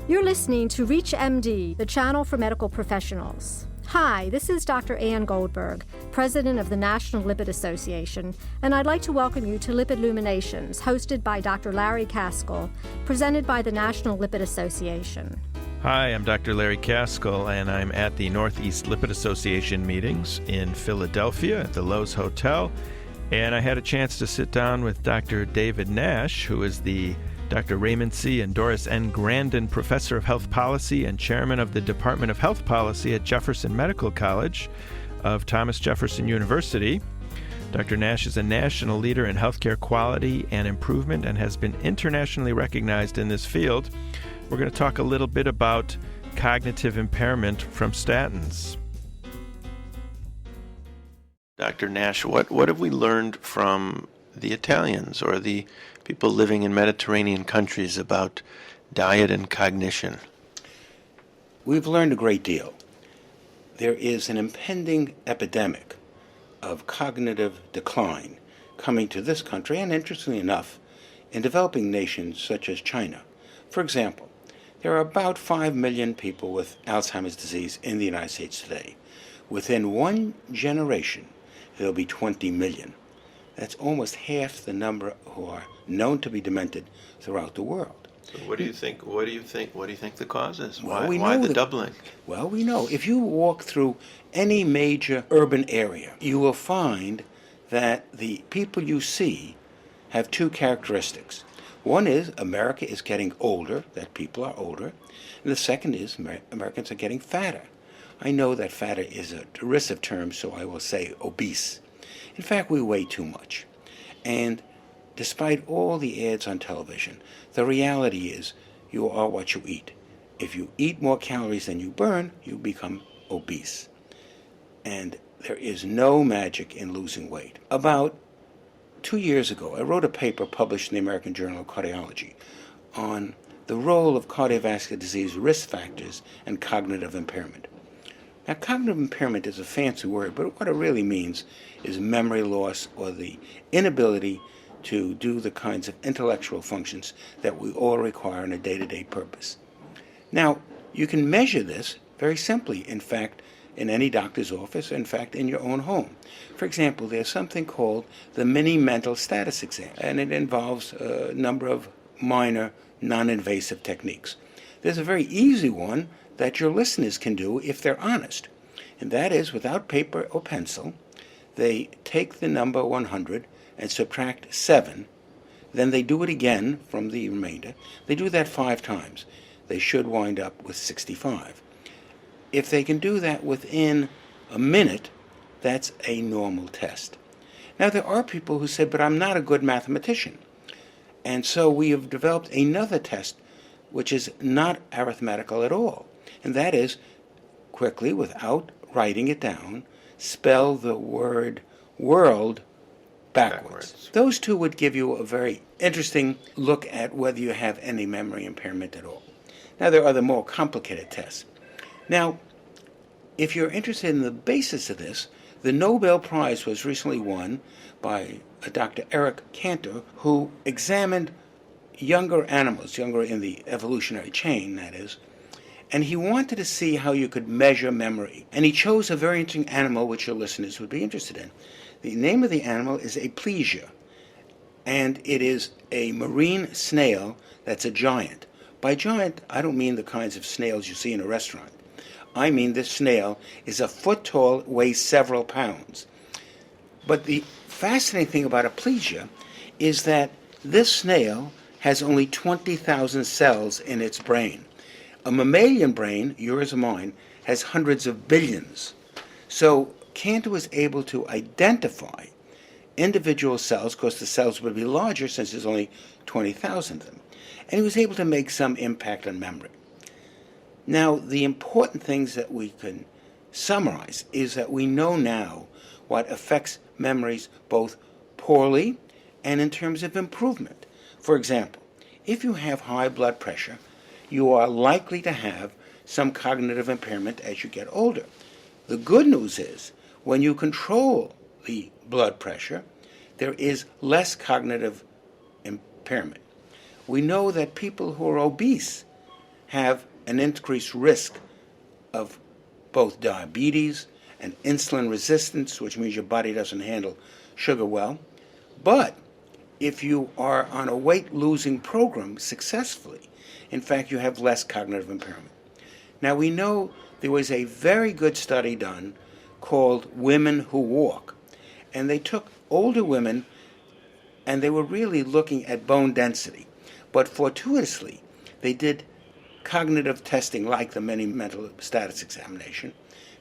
You're listening to ReachMD, the channel for medical professionals. Hi, this is Dr. Ann Goldberg, President of the National Lipid Association, and I'd like to welcome you to Lipid Luminations, hosted by Dr. Larry Kaskel, presented by the National Lipid Association. Hi, I'm Dr. Larry Kaskel, and I'm at the Northeast Lipid Association meetings in Philadelphia at the Lowe's Hotel, and I had a chance to sit down with Dr. David Nash, who is the Dr. Raymond C. and Doris N. Grandin Professor of Health Policy and Chairman of the Department of Health Policy at Jefferson Medical College of Thomas Jefferson University. Dr. Nash is a national leader in healthcare quality and improvement and has been internationally recognized in this field. We're going to talk a little bit about cognitive impairment from statins. Dr. Nash, what have we learned from the Italians or the people living in Mediterranean countries about diet and cognition? We've learned a great deal. There is an impending epidemic of cognitive decline coming to this country, and interestingly enough, in developing nations such as China. For example, there are about 5 million people with Alzheimer's disease in the United States today. Within one generation, there'll be 20 million. That's almost half the number who are known to be demented throughout the world. So what do you think the cause is? Well, why the doubling? Well, we know. If you walk through any major urban area, you will find that the people you see have two characteristics. One is America is getting older, that people are older. And the second is Americans are getting fatter. I know that fatter is a derisive term, so I will say obese. In fact, we weigh too much. And despite all the ads on television, the reality is you are what you eat. If you eat more calories than you burn, you become obese. And there is no magic in losing weight. About 2 years ago, I wrote a paper published in the American Journal of Cardiology on the role of cardiovascular disease risk factors and cognitive impairment. Now, cognitive impairment is a fancy word, but what it really means is memory loss or the inability to do the kinds of intellectual functions that we all require in a day-to-day purpose. Now, you can measure this very simply, in fact, in any doctor's office, in fact, in your own home. For example, there's something called the mini mental status exam, and it involves a number of minor, non-invasive techniques. There's a very easy one that your listeners can do if they're honest, and that is, without paper or pencil, they take the number 100 and subtract 7, then they do it again from the remainder. They do that 5 times. They should wind up with 65. If they can do that within a minute, that's a normal test. Now, there are people who say, but I'm not a good mathematician. And so we have developed another test which is not arithmetical at all. And that is, quickly, without writing it down, spell the word world backwards. Those two would give you a very interesting look at whether you have any memory impairment at all. Now, there are other more complicated tests. Now, if you're interested in the basis of this, the Nobel Prize was recently won by Dr. Eric Cantor, who examined younger animals, younger in the evolutionary chain, that is, and he wanted to see how you could measure memory. And he chose a very interesting animal which your listeners would be interested in. The name of the animal is aplysia, and it is a marine snail that's a giant. By giant, I don't mean the kinds of snails you see in a restaurant. I mean this snail is a foot tall, weighs several pounds. But the fascinating thing about aplysia is that this snail has only 20,000 cells in its brain. A mammalian brain, yours or mine, has hundreds of billions. So Cantor was able to identify individual cells, because the cells would be larger since there's only 20,000 of them. And he was able to make some impact on memory. Now, the important things that we can summarize is that we know now what affects memories both poorly and in terms of improvement. For example, if you have high blood pressure, you are likely to have some cognitive impairment as you get older. The good news is, when you control the blood pressure, there is less cognitive impairment. We know that people who are obese have an increased risk of both diabetes and insulin resistance, which means your body doesn't handle sugar well. But if you are on a weight-losing program successfully, in fact, you have less cognitive impairment. Now, we know there was a very good study done called Women Who Walk, and they took older women and they were really looking at bone density. But fortuitously, they did cognitive testing like the mini mental status examination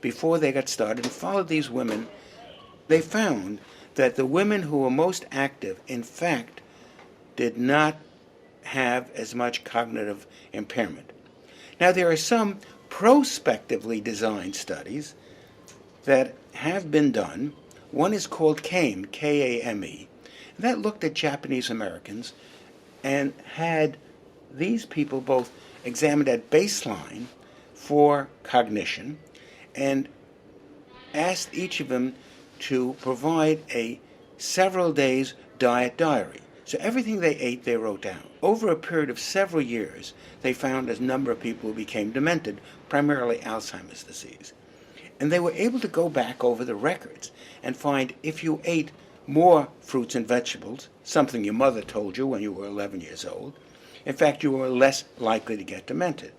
before they got started and followed these women. They found that the women who were most active, in fact, did not have as much cognitive impairment. Now, there are some prospectively designed studies that have been done. One is called CAME, K-A-M-E. That looked at Japanese Americans and had these people both examined at baseline for cognition and asked each of them to provide a several days diet diary. So everything they ate, they wrote down. Over a period of several years, they found a number of people who became demented, primarily Alzheimer's disease. And they were able to go back over the records and find if you ate more fruits and vegetables, something your mother told you when you were 11 years old, in fact, you were less likely to get demented.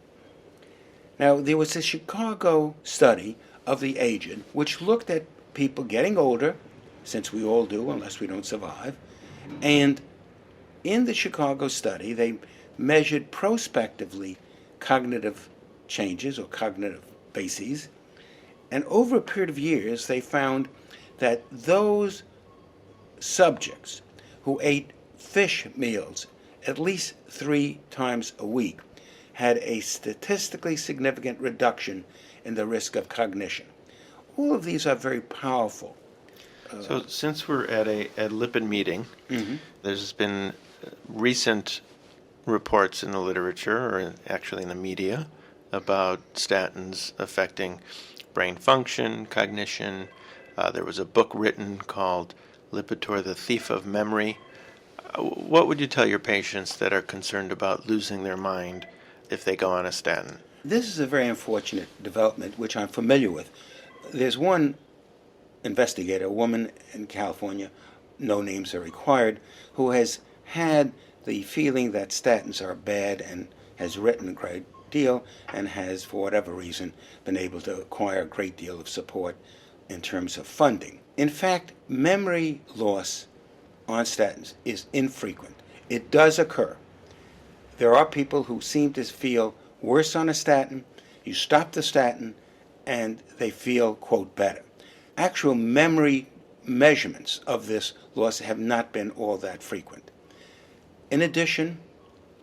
Now, there was a Chicago study of the aged, which looked at people getting older, since we all do, unless we don't survive, and in the Chicago study, they measured prospectively cognitive changes or cognitive bases, and over a period of years, they found that those subjects who ate fish meals at least 3 times a week had a statistically significant reduction in the risk of cognition. All of these are very powerful. So since we're at a lipid meeting, there's been recent reports in the literature, or actually in the media, about statins affecting brain function, cognition. There was a book written called Lipitor, the Thief of Memory. What would you tell your patients that are concerned about losing their mind if they go on a statin? This is a very unfortunate development, which I'm familiar with. There's one investigator, a woman in California, no names are required, who has had the feeling that statins are bad and has written a great deal and has, for whatever reason, been able to acquire a great deal of support in terms of funding. In fact, memory loss on statins is infrequent. It does occur. There are people who seem to feel worse on a statin. You stop the statin and they feel, quote, better. Actual memory measurements of this loss have not been all that frequent. In addition,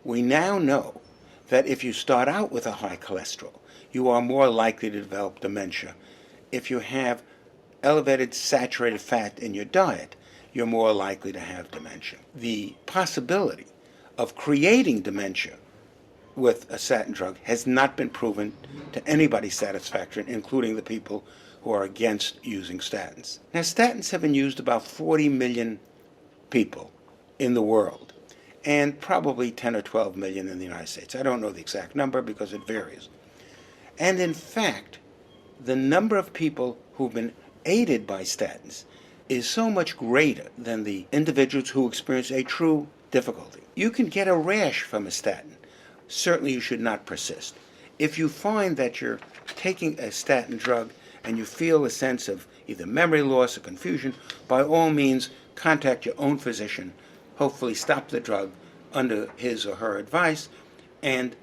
we now know that if you start out with a high cholesterol, you are more likely to develop dementia. If you have elevated saturated fat in your diet, you're more likely to have dementia. The possibility of creating dementia with a statin drug has not been proven to anybody's satisfaction, including the people who are against using statins. Now, statins have been used about 40 million people in the world, and probably 10 or 12 million in the United States. I don't know the exact number because it varies. And in fact, the number of people who've been aided by statins is so much greater than the individuals who experience a true difficulty. You can get a rash from a statin. Certainly you should not persist. If you find that you're taking a statin drug and you feel a sense of either memory loss or confusion, by all means contact your own physician. Hopefully stop the drug under his or her advice, and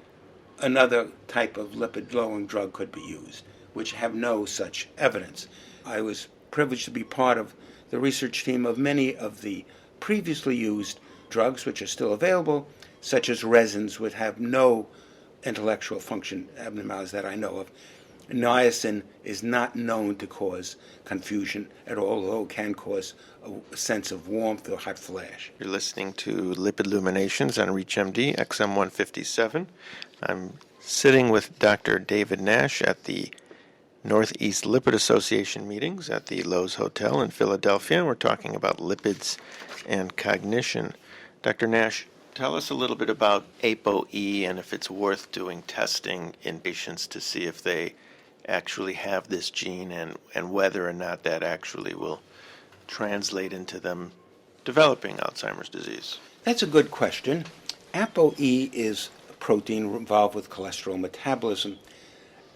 another type of lipid-lowering drug could be used, which have no such evidence. I was privileged to be part of the research team of many of the previously used drugs which are still available, such as resins, which have no intellectual function abnormalities that I know of. Niacin is not known to cause confusion at all, although it can cause a sense of warmth or hot flash. You're listening to Lipid Luminations on ReachMD, XM 157. I'm sitting with Dr. David Nash at the Northeast Lipid Association meetings at the Lowe's Hotel in Philadelphia. We're talking about lipids and cognition. Dr. Nash, tell us a little bit about ApoE and if it's worth doing testing in patients to see if they actually have this gene and whether or not that actually will translate into them developing Alzheimer's disease. That's a good question. ApoE is a protein involved with cholesterol metabolism,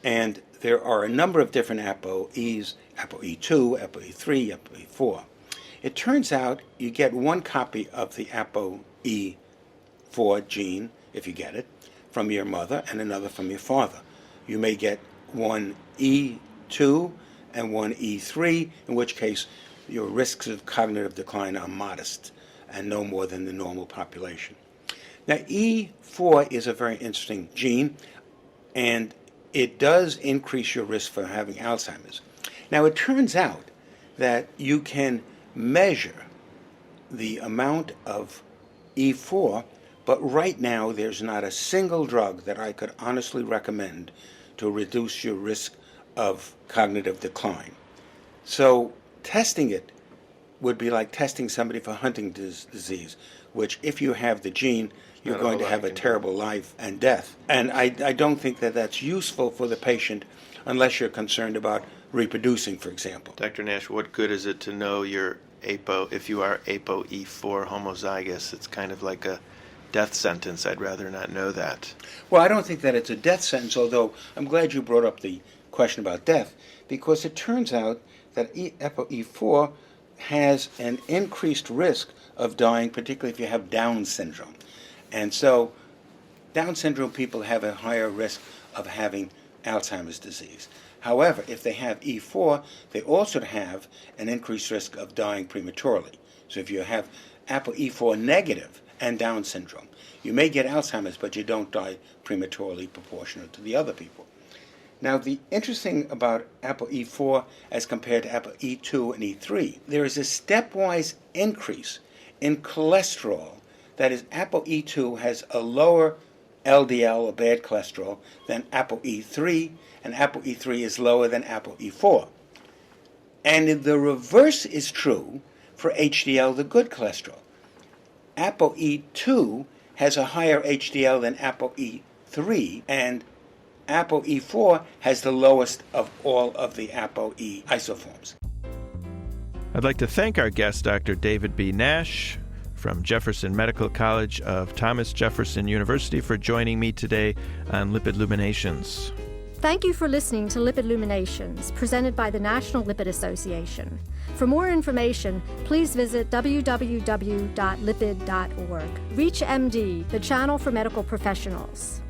and there are a number of different ApoEs, ApoE2, ApoE3, ApoE4. It turns out you get one copy of the ApoE4 gene, if you get it, from your mother and another from your father. You may get one E2 and one E3, in which case your risks of cognitive decline are modest and no more than the normal population. Now, E4 is a very interesting gene, and it does increase your risk for having Alzheimer's. Now, it turns out that you can measure the amount of E4, but right now there's not a single drug that I could honestly recommend to reduce your risk of cognitive decline. So testing it would be like testing somebody for Huntington's disease, which if you have the gene, you're going to have a terrible life and death. And I don't think that that's useful for the patient unless you're concerned about reproducing, for example. Dr. Nash, what good is it to know your if you are ApoE4 homozygous? It's kind of like a death sentence. I'd rather not know that. Well, I don't think that it's a death sentence, although I'm glad you brought up the question about death, because it turns out that ApoE4 has an increased risk of dying, particularly if you have Down syndrome. And so Down syndrome people have a higher risk of having Alzheimer's disease. However, if they have E4, they also have an increased risk of dying prematurely. So if you have ApoE4 negative and Down syndrome, you may get Alzheimer's, but you don't die prematurely proportional to the other people. Now, the interesting about ApoE4 as compared to ApoE2 and E3, there is a stepwise increase in cholesterol. That is, ApoE2 has a lower LDL, or bad cholesterol, than ApoE3, and ApoE3 is lower than ApoE4. And the reverse is true for HDL, the good cholesterol. ApoE2 has a higher HDL than ApoE3, and ApoE4 has the lowest of all of the ApoE isoforms. I'd like to thank our guest, Dr. David B. Nash from Jefferson Medical College of Thomas Jefferson University, for joining me today on Lipid Luminations. Thank you for listening to Lipid Luminations, presented by the National Lipid Association. For more information, please visit www.lipid.org. ReachMD, the channel for medical professionals.